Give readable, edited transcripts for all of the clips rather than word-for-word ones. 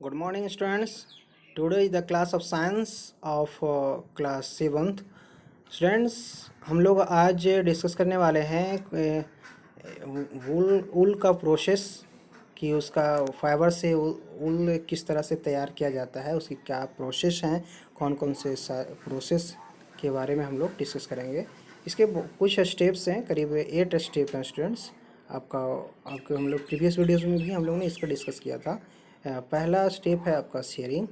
Good morning, students. Today is the class of science of class 7th. Students, हम लोग आज discuss करने वाले हैं वूल का प्रोसेस कि उसका फाइबर से वूल किस तरह से तैयार किया जाता है, उसकी क्या प्रोसेस हैं, कौन कौन से प्रोसेस के बारे में हम लोग डिस्कस करेंगे। इसके कुछ स्टेप्स हैं, करीब 8 स्टेप हैं स्टूडेंट्स। आपके हम लोग प्रीवियस वीडियोज़ में भी हम लोग ने इसका डिस्कस किया था। पहला स्टेप है आपका शेयरिंग,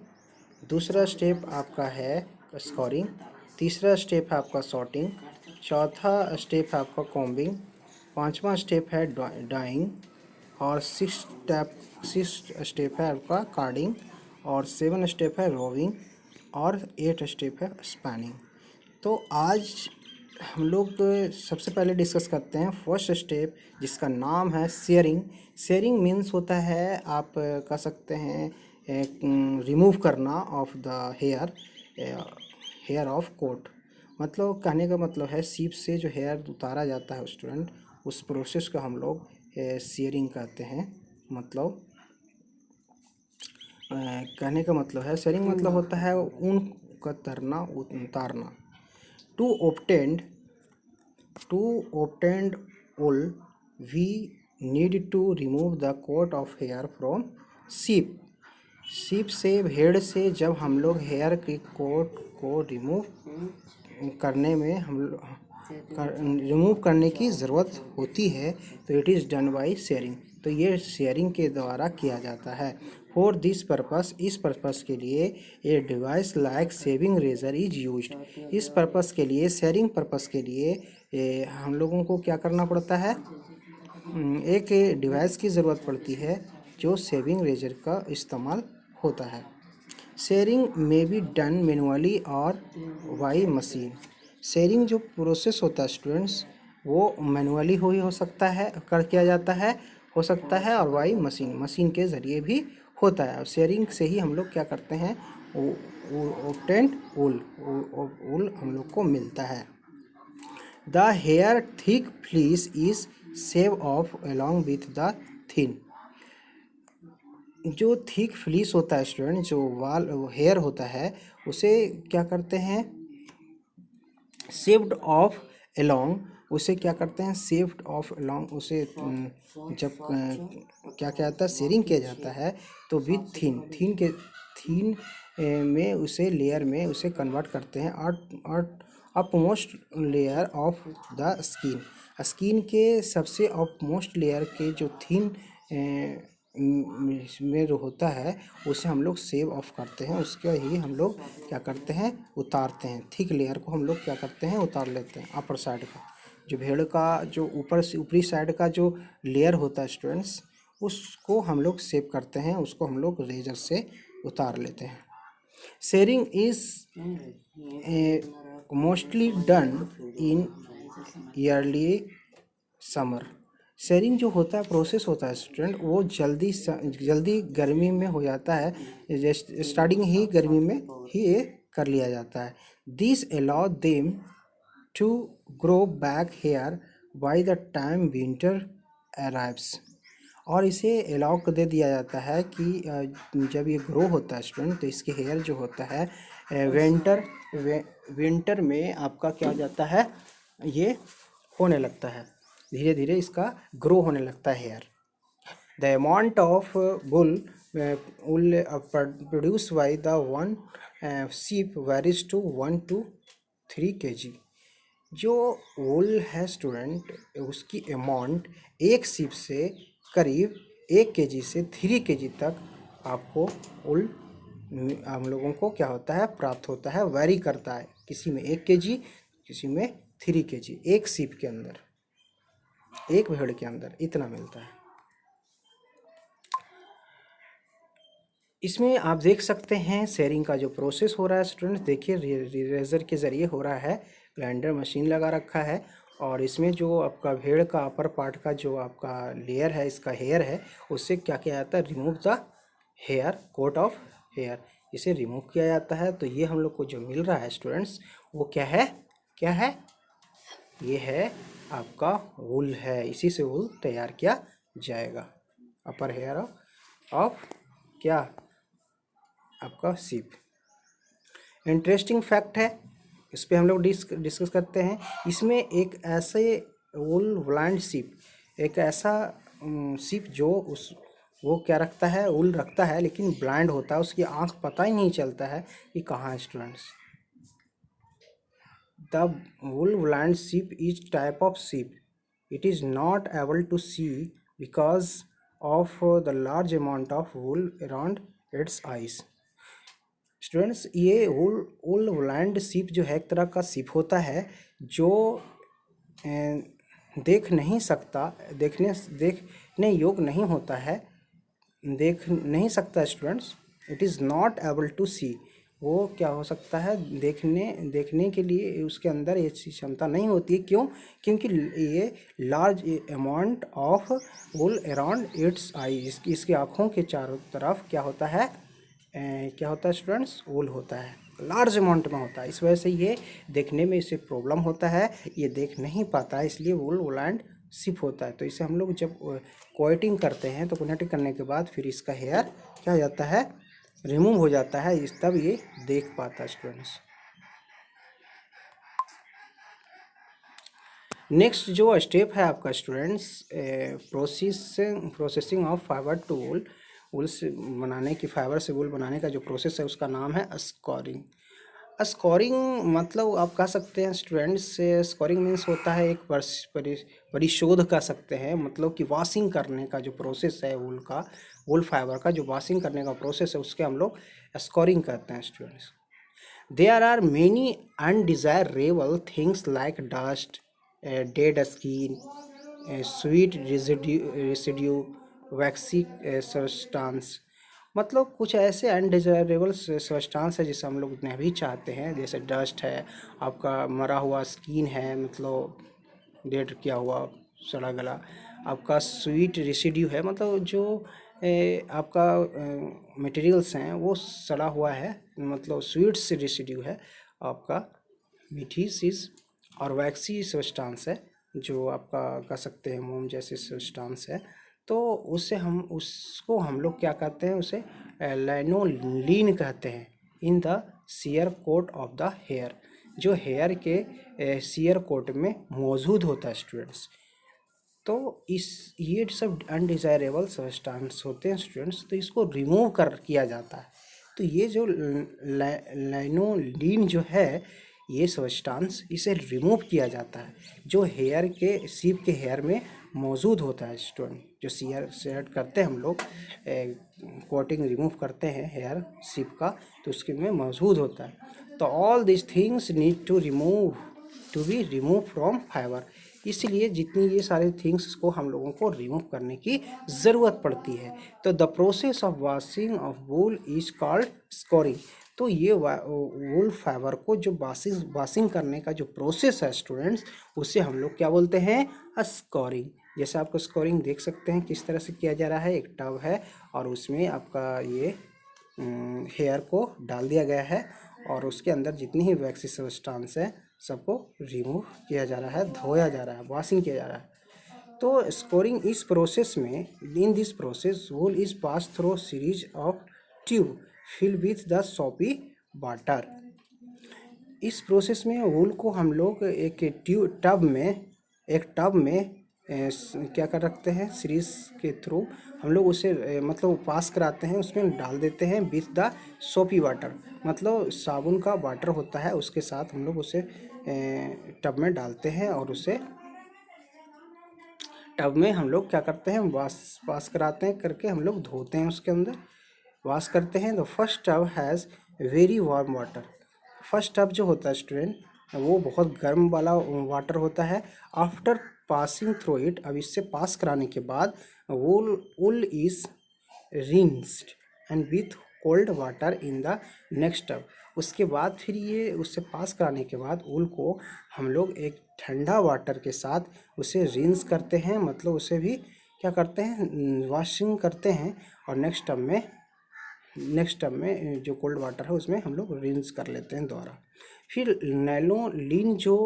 दूसरा स्टेप आपका है स्कोरिंग, तीसरा स्टेप है आपका सॉर्टिंग, चौथा स्टेप है आपका कॉम्बिंग, पांचवा स्टेप है डाइंग, और सिक्स स्टेप है आपका कार्डिंग, और 7 स्टेप है रोविंग, और 8 स्टेप है स्पैनिंग। तो आज हम लोग सबसे पहले डिस्कस करते हैं फर्स्ट स्टेप, जिसका नाम है शेयरिंग। शेयरिंग मीन्स होता है, आप कह सकते हैं रिमूव करना of the hair of coat. मतलब कहने का मतलब है सीप से जो हेयर उतारा जाता है स्टूडेंट, उस प्रोसेस को हम लोग शेयरिंग कहते हैं। मतलब कहने का मतलब है शेयरिंग मतलब होता है ऊन का तरना उतारना। To obtained wool, we need to remove the coat of hair from sheep. sheep से, भेड़ से जब हम लोग हेयर की कोट को करने में रिमूव करने की ज़रूरत होती है, तो it is done by shearing. तो ये शेयरिंग के द्वारा किया जाता है। फॉर दिस पर्पस, इस पर्पस के लिए a device like shaving razor is used. इस पर्पस के लिए, शेयरिंग पर्पस के लिए हम लोगों को क्या करना पड़ता है, एक डिवाइस की ज़रूरत पड़ती है जो शेविंग रेजर का इस्तेमाल होता है। शेयरिंग में बी डन मैनुअली और बाई मशीन। शेयरिंग जो प्रोसेस होता है स्टूडेंट्स, वो मैनुअली हो सकता है, किया जाता है, हो सकता है, और बाई मशीन के ज़रिए भी होता है। और शेयरिंग से ही हम लोग क्या करते हैं, ऑब्टेन्ड वूल हम लोग को मिलता है। The hair thick fleece is shave off along with the thin. जो थिक फ्लीस होता है स्टूडेंट, जो हेयर होता है, उसे क्या करते हैं, शेव्ड ऑफ अलोंग। उसे क्या करते हैं, शेव्ड ऑफ अलोंग। उसे जब क्या क्या आता है, शेयरिंग किया जाता है, तो विथ थीन में उसे लेयर में उसे कन्वर्ट करते हैं, और upmost layer of the skin के सबसे अपमोस्ट लेयर के जो थीन में जो होता है, उसे हम लोग सेव ऑफ करते हैं। उसके ही हम लोग क्या करते हैं, उतारते हैं। थिक लेयर को हम लोग क्या करते हैं, उतार लेते हैं। अपर साइड का जो भेड़ का जो ऊपर से ऊपरी साइड का जो लेयर होता है स्टूडेंट्स, उसको हम लोग सेव करते हैं, उसको हम लोग रेजर से उतार लेते हैं। Sharing is mostly done in yearly summer. Sharing जो होता है, प्रोसेस होता है स्टूडेंट, वो जल्दी गर्मी में हो जाता है। स्टार्टिंग ही गर्मी में ही ये कर लिया जाता है। This allow them to grow back hair by the time winter arrives. और इसे अलाउ कर दे दिया जाता है कि जब ये ग्रो होता है स्टूडेंट, तो इसके हेयर जो होता है विंटर में आपका क्या हो जाता है, ये होने लगता है, धीरे धीरे इसका ग्रो होने लगता है hair. The amount of wool produced by the one sheep varies to 1 to 3 kg। जो वूल है स्टूडेंट, उसकी अमाउंट एक सीप से करीब 1 kg से 3 kg तक आपको वूल हम लोगों को क्या होता है, प्राप्त होता है, वैरी करता है। किसी में 1 kg, किसी में 3 kg, एक सीप के अंदर, एक भेड़ के अंदर इतना मिलता है। इसमें आप देख सकते हैं शेयरिंग का जो प्रोसेस हो रहा है स्टूडेंट्स, देखिए रेजर के ज़रिए हो रहा है। ग्राइंडर मशीन लगा रखा है, और इसमें जो आपका भेड़ का अपर पार्ट का जो आपका लेयर है, इसका हेयर है, उससे क्या किया जाता है, remove the hair, coat of hair, इसे रिमूव किया जाता है। तो ये हम लोग को जो मिल रहा है स्टूडेंट्स, वो क्या है, क्या है, ये है आपका वूल है। इसी से वूल तैयार किया जाएगा, अपर हेयर ऑफ क्या, आपका सीप। इंटरेस्टिंग फैक्ट है, इस पे हम लोग डिस्कस करते हैं। इसमें एक ऐसे वुल ब्लाइंड सीप, एक ऐसा सीप जो उस वो क्या रखता है, वुल रखता है लेकिन ब्लाइंड होता है, उसकी आंख पता ही नहीं चलता है कि कहाँ है students. The wool blind sheep is type of sheep. It is not able to see because of the large amount of wool around its eyes. Students, ये वुल ब्लाइंड sheep जो है एक तरह का sheep होता है जो देख नहीं सकता, देखने योग्य नहीं होता है, देख नहीं सकता students. It is not able to see, वो क्या हो सकता है, देखने के लिए उसके अंदर ये क्षमता नहीं होती है। क्यों? क्योंकि ये large amount of wool around its eye, इसकी आँखों के चारों तरफ क्या होता है, क्या होता है स्टूडेंट्स, वुल होता है, लार्ज अमाउंट में होता है। इस वजह से ये देखने में इसे प्रॉब्लम होता है, ये देख नहीं पाता है, इसलिए वुल एंड सिप होता है। तो इसे हम लोग जब कोटिंग करते हैं तो कोटिंग करने के बाद फिर इसका हेयर क्या हो जाता है, रिमूव हो जाता है, इस तब ये देख पाता है स्टूडेंट्स। नेक्स्ट जो स्टेप है आपका students, processing of fibre to wool, wool से बनाने की, फाइबर से वुल बनाने का जो प्रोसेस है उसका नाम है स्कोरिंग। स्कोरिंग मतलब आप कह सकते हैं स्टूडेंट्स, स्कोरिंग मीन्स होता है एक परिशोध कह सकते हैं, मतलब कि वॉशिंग करने का जो प्रोसेस है वुल का, वुल फाइबर का जो वॉशिंग करने का प्रोसेस है उसके हम लोग स्कोरिंग कहते हैं students. There are many undesirable things like dust, dead skin, sweet residue, waxy substance। मतलब कुछ ऐसे अनडिजायरेबल सब्सटेंस है जिसे हम लोग नहीं चाहते हैं, जैसे डस्ट है, आपका मरा हुआ स्किन है, मतलब डेड किया हुआ सड़ा गला, आपका स्वीट रेसिड्यू है, मतलब जो आपका मटेरियल्स हैं वो सड़ा हुआ है, मतलब स्वीट से रेसिड्यू है आपका, मीठी चीज़, और वैक्सी सब्सटेंस है जो आपका कह सकते हैं मोम जैसे सब्सटेंस है। तो उसको हम लोग क्या कहते हैं, उसे लैनोलीन कहते हैं, in the shear coat of the hair, जो हेयर के सीयर कोट में मौजूद होता है स्टूडेंट्स। तो ये सब अनडिज़ायरेबल सब्सटेंस होते हैं स्टूडेंट्स, तो इसको रिमूव किया जाता है। तो ये जो लैनोलीन जो है, ये सब्सटेंस, इसे रिमूव किया जाता है, जो हेयर के सीप के हेयर में मौजूद होता है स्टूडेंट। जो शेयर करते हैं हम लोग, कोटिंग रिमूव करते हैं हेयर सीप का, तो उसके में मौजूद होता है। तो all this things need to be remove from fibre, इसलिए जितनी ये सारे थिंग्स को हम लोगों को रिमूव करने की ज़रूरत पड़ती है। तो the process of washing of wool is called scoring. तो ये वूल फाइबर को जो वॉशिंग करने का जो प्रोसेस है स्टूडेंट्स, उसे हम लोग क्या बोलते हैं, स्कोरिंग। जैसे आपको स्कोरिंग देख सकते हैं किस तरह से किया जा रहा है, एक टब है और उसमें आपका ये हेयर को डाल दिया गया है और उसके अंदर जितनी ही वैक्सी सब्सटेंस है सबको रिमूव किया जा रहा है, धोया जा रहा है, वॉशिंग किया जा रहा है। तो स्कोरिंग इस प्रोसेस में, in this process wool is pass through series of tube fill with the soapy water. इस प्रोसेस में वूल को हम लोग एक टब में क्या कर रखते हैं, सीरीज के थ्रू हम लोग उसे मतलब पास कराते हैं, उसमें डाल देते हैं विथ द सोपी वाटर, मतलब साबुन का वाटर होता है, उसके साथ हम लोग उसे टब में डालते हैं और उसे टब में हम लोग क्या करते हैं, वाश कराते हैं, करके हम लोग धोते हैं, उसके अंदर वाश करते हैं। तो first tub has very warm water. First tub जो होता है स्टूडेंट, वो बहुत गर्म वाला वाटर होता है। आफ्टर पासिंग थ्रू इट, अब इससे पास कराने के बाद वूल is rinsed and with cold water in the next tub. उसके बाद फिर ये उससे पास कराने के बाद वूल को हम लोग एक ठंडा वाटर के साथ उसे रिंस करते हैं, मतलब उसे भी क्या करते हैं, वॉशिंग करते हैं, और नेक्स्ट टब में जो कोल्ड वाटर है उसमें हम लोग रिंस कर लेते हैं दोबारा। फिर लैनोलीन जो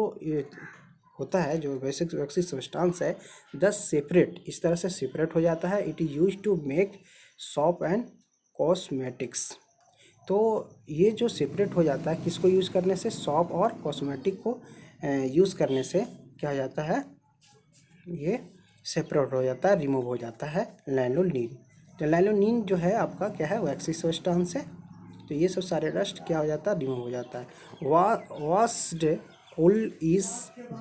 होता है, जो वैक्सी सब्सटेंस है, 10 सेपरेट, इस तरह से सेपरेट हो जाता है। It is use to make soap and cosmetics. तो ये जो सेपरेट हो जाता है किसको यूज़ करने से, सॉप और कॉस्मेटिक को यूज़ करने से क्या हो जाता है, ये सेपरेट हो जाता है, रिमूव हो जाता है लैनोलीन। तो लैनोलीन जो है आपका क्या है, वैक्सी सब्सटेंस है। तो ये सब सारे डस्ट क्या हो जाता है, रिमूव हो जाता है। Washed wool is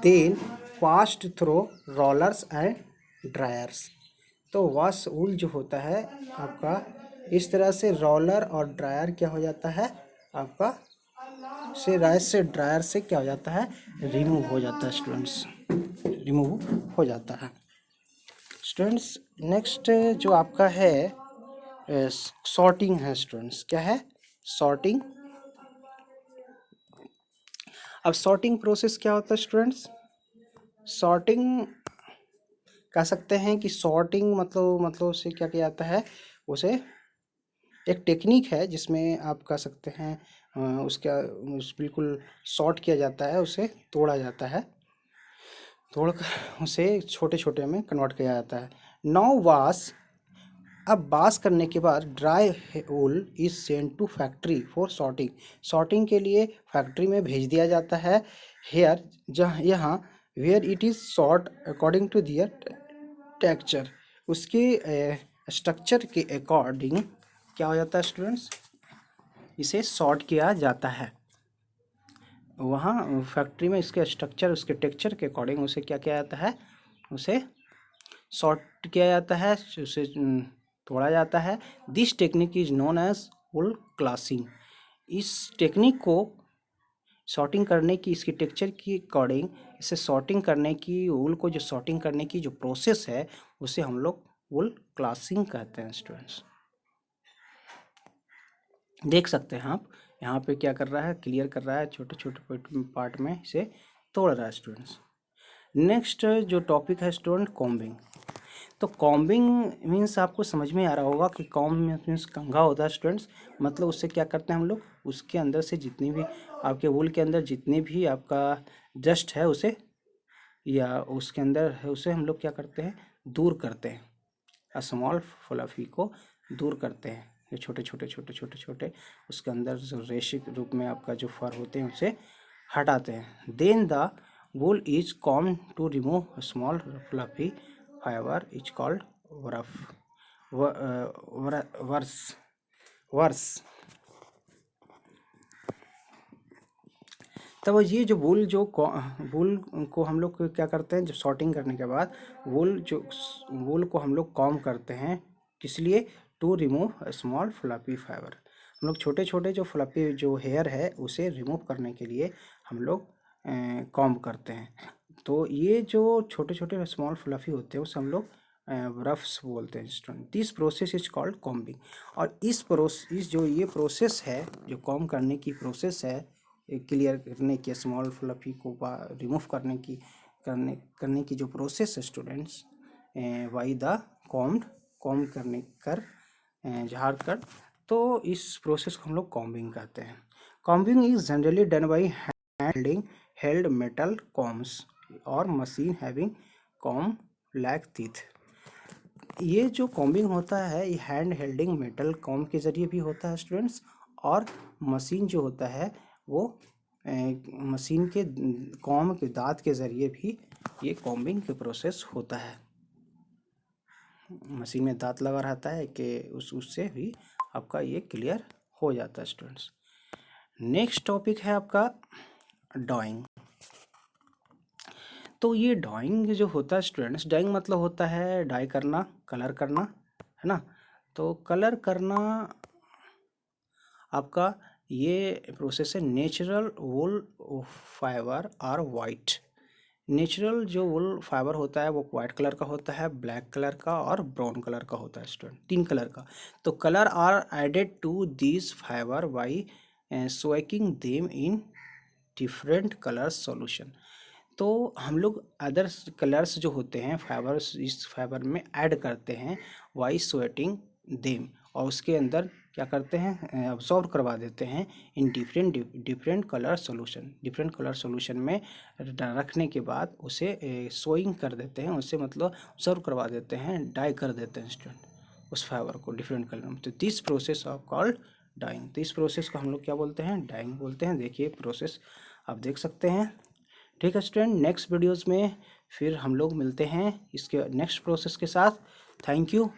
then passed through rollers and dryers. तो वॉश वूल जो होता है आपका, इस तरह से रोलर और ड्रायर क्या हो जाता है आपका, से राइस से ड्रायर से क्या हो जाता है, रिमूव हो जाता है स्टूडेंट्स, रिमूव हो जाता है स्टूडेंट्स। नेक्स्ट जो आपका है सॉर्टिंग है स्टूडेंट्स। क्या है, सॉर्टिंग। अब सॉर्टिंग प्रोसेस क्या होता है स्टूडेंट्स, सॉर्टिंग कह सकते हैं कि सॉर्टिंग मतलब उसे क्या किया जाता है, उसे एक टेक्निक है जिसमें आप कह सकते हैं उसका बिल्कुल सॉर्ट किया जाता है, उसे तोड़ा जाता है, तोड़कर उसे छोटे छोटे में कन्वर्ट किया जाता है। नाउ वाश, अब वाश करने के बाद dry wool is sent to factory for sorting, sorting के लिए फैक्ट्री में भेज दिया जाता है। हेयर, जहाँ यहाँ where it is sort according to their texture, उसके स्ट्रक्चर के अकॉर्डिंग क्या हो जाता है स्टूडेंट्स, इसे सॉर्ट किया जाता है। वहाँ फैक्ट्री में इसके स्ट्रक्चर, उसके टेक्सचर के अकॉर्डिंग उसे क्या किया जाता है, उसे सॉर्ट किया जाता है, उसे तोड़ा जाता है। This technique is known as wool classing. इस टेक्निक को सॉर्टिंग करने की, इसकी टेक्सचर के अकॉर्डिंग इसे सॉर्टिंग करने की, वूल को जो सॉर्टिंग करने की जो प्रोसेस है उसे हम लोग वूल क्लासिंग कहते हैं स्टूडेंट्स। देख सकते हैं आप यहाँ पे क्या कर रहा है, क्लियर कर रहा है, छोटे छोटे पार्ट में इसे तोड़ रहा है स्टूडेंट्स। नेक्स्ट जो टॉपिक है स्टूडेंट, कॉम्बिंग। तो कॉम्बिंग मीन्स आपको समझ में आ रहा होगा कि कॉम्ब मीन्स कंघा होता है स्टूडेंट्स। मतलब उससे क्या करते हैं हम लोग, उसके अंदर से जितनी भी आपके वूल के अंदर जितनी भी आपका डस्ट है उसे, या उसके अंदर है उसे हम लोग क्या करते हैं, दूर करते हैं। स्मॉल फ्लफी को दूर करते हैं, ये छोटे छोटे छोटे छोटे छोटे उसके अंदर जो रेशिक रूप में आपका जो फर होते हैं उसे हटाते हैं। Then the wool is combed to remove a small fluffy fiber is called woof verse. तब ये जो वूल को हम लोग क्या करते हैं, जब सॉर्टिंग करने के बाद वूल को हम लोग कॉम्ब करते हैं, किस लिए, to remove small fluffy fibre. हम लोग छोटे छोटे जो फ्लफी जो हेयर है उसे रिमूव करने के लिए हम लोग कॉम्ब करते हैं। तो ये जो छोटे छोटे स्मॉल फ्लफी होते हैं उसे हम लोग रफ्स बोलते हैं student. This process is called combing. और इस जो ये प्रोसेस है, जो कॉम्ब करने की प्रोसेस है, क्लियर करने की, स्मॉल फ्लफी को रिमूव करने की जो प्रोसेस है स्टूडेंट्स, बाई द कॉम्ब करने झाड़ कर, तो इस प्रोसेस को हम लोग कॉम्बिंग कहते हैं। Combing is generally done by hand held metal combs और machine having comb like teeth. ये जो कॉम्बिंग होता है ये हैंड हेल्डिंग मेटल कॉम्ब के ज़रिए भी होता है स्टूडेंट्स, और मशीन जो होता है वो मशीन के कॉम्ब के दांत के ज़रिए भी ये कॉम्बिंग के प्रोसेस होता है। मशीन में दांत लगा रहता है कि उससे भी आपका ये क्लियर हो जाता है स्टूडेंट्स। नेक्स्ट टॉपिक है आपका ड्राइंग। तो ये ड्राइंग जो होता है स्टूडेंट्स, ड्राइंग मतलब होता है डाई करना, कलर करना, है ना। तो कलर करना आपका ये प्रोसेस है। Natural wool fibre are white. Natural जो वूल फाइबर होता है वो वाइट कलर का होता है, ब्लैक कलर का और ब्राउन कलर का होता है स्टूडेंट, 3 कलर का। तो colour are added to this fibre by soaking them in different colour solution. तो हम लोग अदर्स कलर्स जो होते हैं फाइबर्स, इस फाइबर में ऐड करते हैं वाई स्वेटिंग देम, और उसके अंदर क्या करते हैं, अब्सॉर्ब करवा देते हैं इन different colour solution. Different colour solution में रखने के बाद उसे सोइंग कर देते हैं, उससे मतलब ऑब्जर्व करवा देते हैं, डाई कर देते हैं स्टूडेंट उस फाइबर को डिफरेंट कलर में। तो this process of called dyeing. तो इस प्रोसेस को हम लोग क्या बोलते हैं, डाइंग बोलते हैं। देखिए प्रोसेस आप देख सकते हैं। ठीक है स्टूडेंट, नेक्स्ट वीडियोस में फिर हम लोग मिलते हैं इसके नेक्स्ट प्रोसेस के साथ। Thank you.